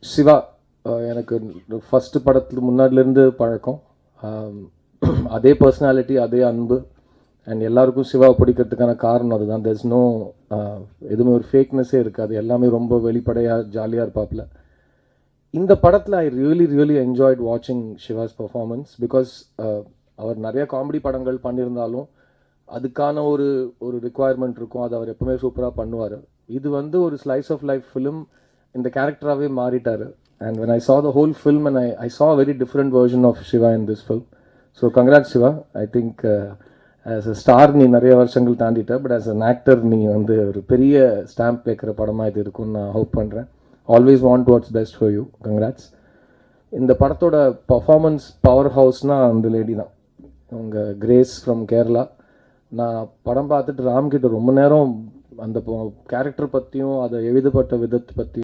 சிவா எனக்கு ஃபஸ்ட்டு படத்துக்கு முன்னாடிலேருந்து பழக்கம். அதே பர்சனாலிட்டி, அதே அன்பு, அண்ட் எல்லாருக்கும் சிவாவை பிடிக்கிறதுக்கான காரணம் அதுதான். தேர்ஸ் நோ எதுவுமே ஒரு ஃபேக்னஸே இருக்காது, எல்லாமே ரொம்ப வெளிப்படையாக ஜாலியாக இருப்பாப்புல. இந்த படத்தில் ஐ ரியலி என்ஜாய்ட் வாட்சிங் சிவாஸ் பர்ஃபார்மன்ஸ். பிகாஸ் அவர் நிறைய காமெடி படங்கள் பண்ணியிருந்தாலும் அதுக்கான ஒரு ஒரு ரிக்குவயர்மெண்ட் இருக்கும், அது அவர் எப்பவுமே சூப்பராக பண்ணுவார். இது வந்து ஒரு ஸ்லைஸ் ஆஃப் லைஃப் ஃபிலிம், இந்த கேரக்டராகவே மாறிட்டார். And when I saw the whole film, and I saw a very different version of Shiva in this film. So congrats Shiva. I think as a star நீ நிறைய வருஷங்கள் தாண்டிட்ட, but as an actor நீ வந்து ஒரு பெரிய stamp வைக்கிற படமாக இது இருக்கும்னு நான் ஹோப் பண்ணுறேன். Always want what's best for you. Congrats. இந்த படத்தோட பர்ஃபார்மன்ஸ் பவர் ஹவுஸ்னால் அந்த லேடி தான், உங்கள் கிரேஸ் ஃப்ரம் கேரளா. நான் படம் பார்த்துட்டு ராம்கிட்ட ரொம்ப நேரம் அந்த கேரக்டர் பற்றியும் அதை எழுதப்பட்ட விதத்தை பற்றியும்